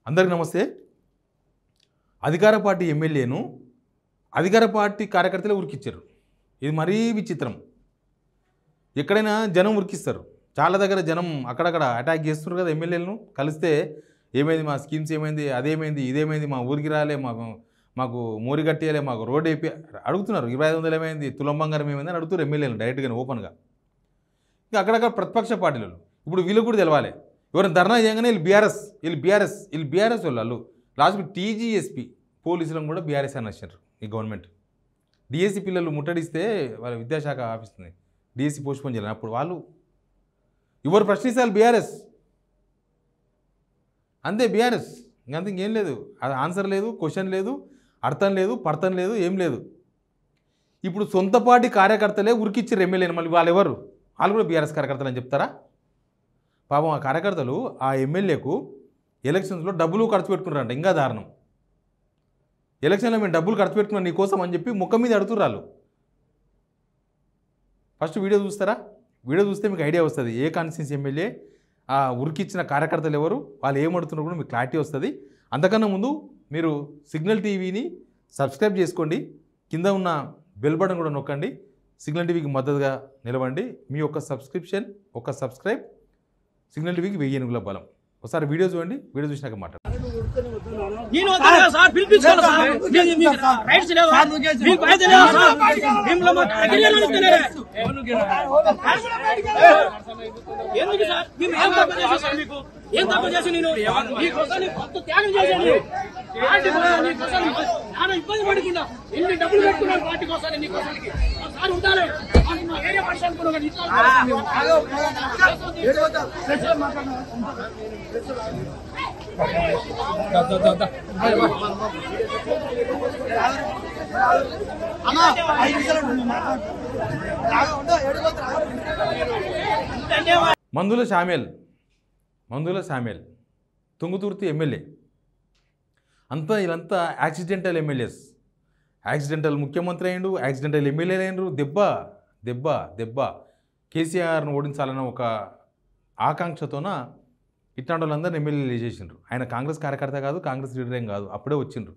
అందరికీ నమస్తే. అధికార పార్టీ ఎమ్మెల్యేను అధికార పార్టీ కార్యకర్తలే ఉరికిచ్చారు. ఇది మరీ విచిత్రం. ఎక్కడైనా జనం ఉరికిస్తారు. చాలా దగ్గర జనం అక్కడక్కడ అటాక్ చేస్తున్నారు కదా ఎమ్మెల్యేలను. కలిస్తే ఏమైంది, మా స్కీమ్స్ ఏమైంది, అదేమైంది, ఇదేమైంది, మా ఊరికి రాలే, మాకు మోరి కట్టేయాలి, మాకు రోడ్ వేపి అడుగుతున్నారు. 2500 ఏమైంది, తులం బంగారం ఏమైంది అని అడుగుతారు ఎమ్మెల్యేలు డైరెక్ట్గా ఓపెన్గా. ఇంకా అక్కడక్కడ ప్రతిపక్ష పార్టీలు ఇప్పుడు వీళ్ళు కూడా తెలవాలి. ఎవరైనా ధర్నా చేయగానే వీళ్ళు బీఆర్ఎస్ వాళ్ళు లాస్ట్కి టీజీఎస్పీ పోలీసులను కూడా బీఆర్ఎస్ అని వచ్చారు. ఈ గవర్నమెంట్ డిఎస్సి పిల్లలు ముట్టడిస్తే వాళ్ళ విద్యాశాఖ ఆఫీస్ని డిఎస్సి పోస్ట్పోన్ చేయాలి. అప్పుడు వాళ్ళు ఎవరు ప్రశ్నిస్తారు బీఆర్ఎస్ అంతే. బీఆర్ఎస్ ఇంకంత ఇంకేం లేదు. అది ఆన్సర్ లేదు, క్వశ్చన్ లేదు, అర్థం లేదు, పర్థం లేదు, ఏం లేదు. ఇప్పుడు సొంత పార్టీ కార్యకర్తలే ఉరికిచ్చారు ఎమ్మెల్యేని. మళ్ళీ వాళ్ళు ఎవరు? వాళ్ళు కూడా బీఆర్ఎస్ కార్యకర్తలు అని చెప్తారా? పాపం ఆ కార్యకర్తలు ఆ ఎమ్మెల్యేకు ఎలక్షన్స్లో డబ్బులు ఖర్చు పెట్టుకున్నారంట. ఇంకా దారుణం. ఎలక్షన్లో మేము డబ్బులు ఖర్చు పెట్టుకున్నాం నీకోసం అని చెప్పి ముఖం మీద అడుగుతున్నారు. ఫస్ట్ వీడియో చూస్తారా? వీడియో చూస్తే మీకు ఐడియా వస్తుంది ఏ కాన్స్టిట్యున్సీ ఎమ్మెల్యే, ఆ ఉరికిచ్చిన కార్యకర్తలు ఎవరు, వాళ్ళు ఏమడుతున్నారు కూడా మీకు క్లారిటీ వస్తుంది. అంతకన్నా ముందు మీరు సిగ్నల్ టీవీని సబ్స్క్రైబ్ చేసుకోండి. కింద ఉన్న బెల్ బటన్ కూడా నొక్కండి. సిగ్నల్ టీవీకి మద్దతుగా నిలవండి. మీ యొక్క సబ్స్క్రైబ్ సిగ్నల్ టీవీకి 1000 ఏనుగుల బలం. ఒకసారి వీడియో చూడండి. వీడియో చూసినాక మాట్లాడండి. ఏం తప్పు చేసి నేను త్యాగం చేశాను. ఇబ్బంది పడకుండా ఎన్ని డబ్బులు పెట్టుకున్నాను పార్టీ కోసం, నీకోసానికి ఒకసారి ఉండాలి. ఏరియా పరిస్థితి మందుల శామ్యూల్ తుంగుతుర్తి ఎమ్మెల్యే. వీళ్ళంతా యాక్సిడెంటల్ ఎమ్మెల్యేస్. యాక్సిడెంటల్ ముఖ్యమంత్రి అయ్యిండు, యాక్సిడెంటల్ ఎమ్మెల్యేలు అయినరు. దెబ్బ కేసీఆర్ను ఓడించాలన్న ఒక ఆకాంక్షతోన ఇట్లాంటి వాళ్ళందరినీ ఎమ్మెల్యేలు చేసిండ్రు. ఆయన కాంగ్రెస్ కార్యకర్త కాదు, కాంగ్రెస్ లీడర్ ఏం కాదు. అప్పుడే వచ్చిండ్రు.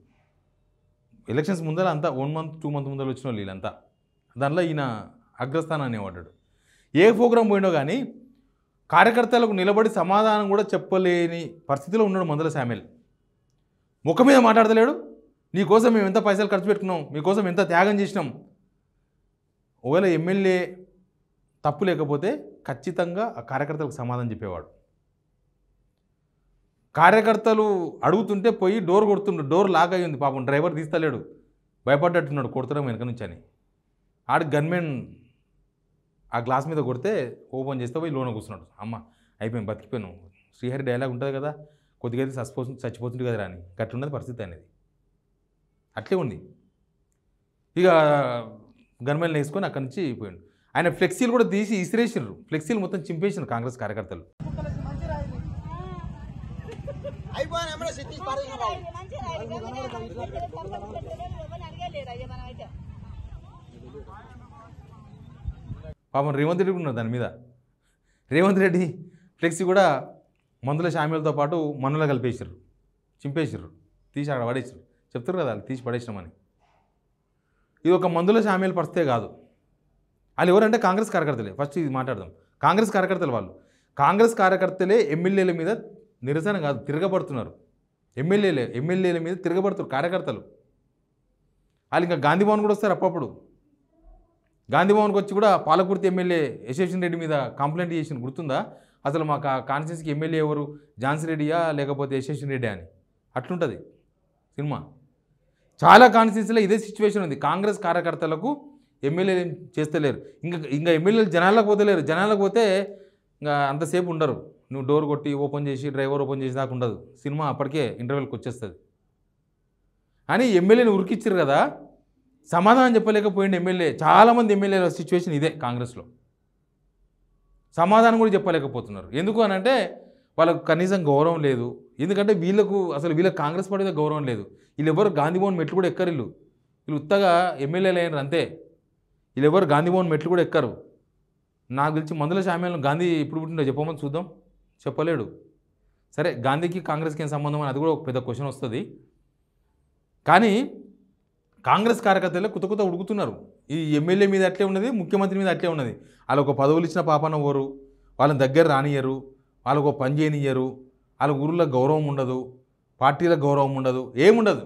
ఎలక్షన్స్ ముందర అంతా 1 month 2 months ముందర వచ్చిన వాళ్ళు వీళ్ళంతా. దానిలో ఈయన అగ్రస్థానాన్ని పడ్డాడు. ఏ ప్రోగ్రాం పోయినో కానీ కార్యకర్తలకు నిలబడి సమాధానం కూడా చెప్పలేని పరిస్థితిలో ఉన్నాడు మందుల శామ్యూల్. ముఖం మీద మాట్లాడతలేడు. నీకోసం మేము ఎంత పైసలు ఖర్చు పెట్టుకున్నాం, మీకోసం ఎంత త్యాగం చేసినాం. ఒకవేళ ఎమ్మెల్యే తప్పు లేకపోతే ఖచ్చితంగా ఆ కార్యకర్తలకు సమాధానం చెప్పేవాడు. కార్యకర్తలు అడుగుతుంటే పోయి డోర్ కొడుతుండు. డోర్ లాక్ అయ్యింది. పాపం డ్రైవర్ తీస్తలేడు, భయపడ్డట్టున్నాడు కొడుతున్నాం వెనక నుంచి అని. ఆడికి గన్మెన్ ఆ గ్లాస్ మీద కొడితే ఓపెన్ చేస్తే పోయి లోన కూర్చున్నాడు. అమ్మ అయిపోయాం, బతికిపోయాను. శ్రీహరి డైలాగ్ ఉంటుంది కదా, కొద్దిగా అయితే చచ్చిపోతుంది కదా అని. గట్లున్నది పరిస్థితి అనేది. అట్లే ఉంది. ఇక గన్మెన్ వేసుకొని అక్కడి నుంచి పోయాడు. ఆయన ఫ్లెక్సీలు కూడా తీసి ఇసిరేసిర్రు. ఫ్లెక్సీలు మొత్తం చింపేసినారు కాంగ్రెస్ కార్యకర్తలు. పాపం రేవంత్ రెడ్డి ఉన్నారు దాని మీద. రేవంత్ రెడ్డి ఫ్లెక్సీ కూడా మందుల శామ్యూల్తో పాటు మన్నులో కలిపేసారు, చింపేసారు, తీసి అక్కడ పడేసారు. చెప్తారు కదా వాళ్ళు తీసి పడేసినామని. ఇది ఒక మందుల శామ్యూల్ పరిస్థితే కాదు. వాళ్ళు ఎవరంటే కాంగ్రెస్ కార్యకర్తలే. ఫస్ట్ ఇది మాట్లాడదాం. కాంగ్రెస్ కార్యకర్తలు వాళ్ళు. కాంగ్రెస్ కార్యకర్తలే ఎమ్మెల్యేల మీద నిరసన కాదు తిరగబడుతున్నారు. ఎమ్మెల్యేల మీద తిరగబడుతున్నారు కార్యకర్తలు. వాళ్ళు ఇంకా గాంధీ భవన్ కూడా వస్తారు అప్పుడప్పుడు. గాంధీ భవన్కి వచ్చి కూడా పాలకుర్తి ఎమ్మెల్యే యశేషన్ రెడ్డి మీద కంప్లైంట్ చేసిన గుర్తుందా? అసలు మాకు ఆ కాన్స్టిట్యున్సీకి ఎమ్మెల్యే ఎవరు, ఝాన్సీ రెడ్డియా లేకపోతే యశేషన్ రెడ్డి అని. అట్లుంటుంది సినిమా. చాలా కాన్స్టిట్యున్సీలో ఇదే సిచ్యువేషన్ ఉంది. కాంగ్రెస్ కార్యకర్తలకు ఎమ్మెల్యేలు చేస్తలేరు. ఇంకా ఎమ్మెల్యేలు జనాలకు పోతలేరు. జనాలకు పోతే ఇంకా అంతసేపు ఉండరు. నువ్వు డోర్ కొట్టి ఓపెన్ చేసి డ్రైవర్ ఓపెన్ చేసి దాకా ఉండదు. సినిమా అప్పటికే ఇంటర్వెల్కి వచ్చేస్తుంది. అని ఎమ్మెల్యేని ఉరికిచ్చారు కదా, సమాధానం చెప్పలేకపోయింది ఎమ్మెల్యే. చాలామంది ఎమ్మెల్యేల సిచ్యువేషన్ ఇదే కాంగ్రెస్లో. సమాధానం కూడా చెప్పలేకపోతున్నారు. ఎందుకు అని అంటే వాళ్ళకు కనీసం గౌరవం లేదు. ఎందుకంటే వీళ్ళకి కాంగ్రెస్ పార్టీ మీద గౌరవం లేదు. వీళ్ళు ఎవరు గాంధీ భవన్ మెట్లు కూడా ఎక్కరు. వీళ్ళు ఉత్తగా ఎమ్మెల్యేలు అయినారు అంతే. వీళ్ళు ఎవరు గాంధీ భవన్ మెట్లు కూడా ఎక్కరు. నాకు తెలిసి మందుల శామ్యూల్ గాంధీ ఇప్పుడు పుట్టిండో చెప్పమని చూద్దాం. చెప్పలేడు. సరే గాంధీకి కాంగ్రెస్కి ఏం సంబంధం అని అది కూడా ఒక పెద్ద క్వశ్చన్ వస్తుంది. కానీ కాంగ్రెస్ కార్యకర్తలు కొత్త ఉడుకుతున్నారు. ఈ ఎమ్మెల్యే మీద అట్లే ఉన్నది, ముఖ్యమంత్రి మీద అట్లే ఉన్నది. వాళ్ళకు ఒక పదవులు ఇచ్చిన పాపన ఓరు, వాళ్ళని దగ్గర రానియరు, వాళ్ళకు ఒక పని చేయనియరు, వాళ్ళ ఊళ్ళో గౌరవం ఉండదు, పార్టీల గౌరవం ఉండదు, ఏముండదు.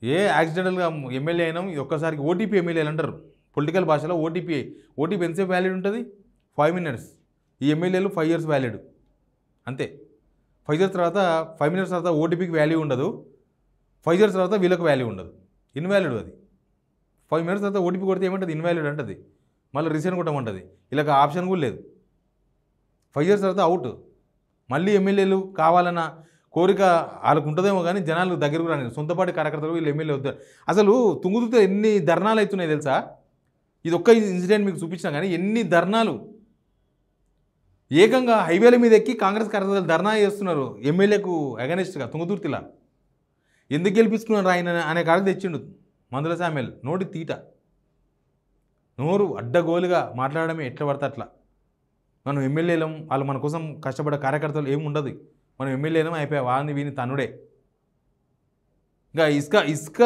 ఏ యాక్సిడెంటల్గా ఎమ్మెల్యే అయినా ఒక్కసారికి ఓటీపీ ఎమ్మెల్యేలు అంటారు పొలిటికల్ భాషలో. ఓటీపీ ఎంతసేపు వ్యాలిడ్ ఉంటుంది? 5 minutes. ఈ ఎమ్మెల్యేలు 5 years వ్యాలిడ్ అంతే. 5 years తర్వాత 5 minutes తర్వాత ఓటీపీకి వాల్యూ ఉండదు, 5 years తర్వాత వీళ్ళకి వాల్యూ ఉండదు, ఇన్వాలిడ్ అది. 5 minutes తర్వాత ఓటీపీ కొడితే ఏమంటుంది? ఇన్వాలిడ్ అంటుంది. మళ్ళీ రీసెంట్ కొట్టమంటుంది. వీళ్ళకి ఆప్షన్ కూడా లేదు. 5 years తర్వాత అవుట్. మళ్ళీ ఎమ్మెల్యేలు కావాలన్న కోరిక వాళ్ళకు ఉంటుందేమో కానీ జనాలు దగ్గరకు రాని సొంతపాటి కార్యకర్తలు వీళ్ళు ఎమ్మెల్యే వద్దారు. అసలు తుంగుతుతో ఎన్ని ధర్నాలు అవుతున్నాయి తెలుసా? ఇది ఒక్క ఇన్సిడెంట్ మీకు చూపించినా కానీ ఎన్ని ధర్నాలు. ఏకంగా హైవేల మీద ఎక్కి కాంగ్రెస్ కార్యకర్తలు ధర్నా చేస్తున్నారు ఎమ్మెల్యేకు అగెనిస్ట్గా. తుంగతుర్తిలా ఎందుకు గెలిపించుకున్నారు ఆయన అనే కాడికి తెచ్చిండు మందుల సామ్యాల్. నోటి తీట, నోరు అడ్డగోలుగా మాట్లాడడమే ఎట్లా పడితే అట్లా. మనం ఎమ్మెల్యేలం, వాళ్ళు మన కోసం కష్టపడే కార్యకర్తలు ఏమి ఉండదు. మనం ఎమ్మెల్యేలం అయిపోయా వాళ్ళని వీని తనుడే. ఇంకా ఇసుక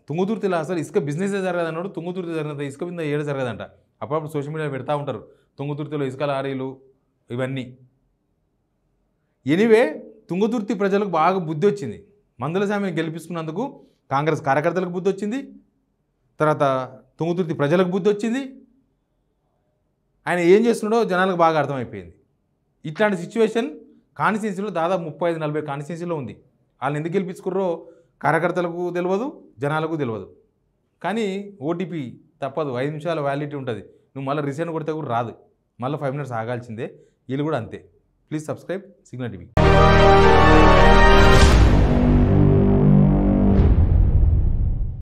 తుంగతుర్తిలో అసలు ఇసుక బిజినెస్ జరగదన్నాడు. తుంగతుర్తి జరిగినంత ఇసుక మీద ఏడు జరగదంట. అప్పుడప్పుడు సోషల్ మీడియా పెడతా ఉంటారు తుంగతుర్తిలో ఇసుక లారీలు ఇవన్నీ. ఎనీవే తుంగతుర్తి ప్రజలకు బాగా బుద్ధి వచ్చింది. మందుల సామ్యాన్ని గెలిపించుకున్నందుకు కాంగ్రెస్ కార్యకర్తలకు బుద్ధి వచ్చింది, తర్వాత తుంగతుర్తి ప్రజలకు బుద్ధి వచ్చింది. ఆయన ఏం చేస్తున్నాడో జనాలకు బాగా అర్థమైపోయింది. ఇట్లాంటి సిచ్యువేషన్ కాన్స్టిట్యున్సీలో దాదాపు 35-40 కాన్స్టిట్యున్సీలో ఉంది. వాళ్ళని ఎందుకు గెలిపించుకుర్రో కార్యకర్తలకు తెలియదు, జనాలకు తెలియదు. కానీ ఓటీపీ తప్పదు, 5 నిమిషాల వ్యాలిడిటీ ఉంటుంది. నువ్వు మళ్ళీ రీసెంట్ కొడితే కూడా రాదు, మళ్ళీ 5 minutes ఆగాల్సిందే. వీళ్ళు కూడా అంతే. Please subscribe signal TV.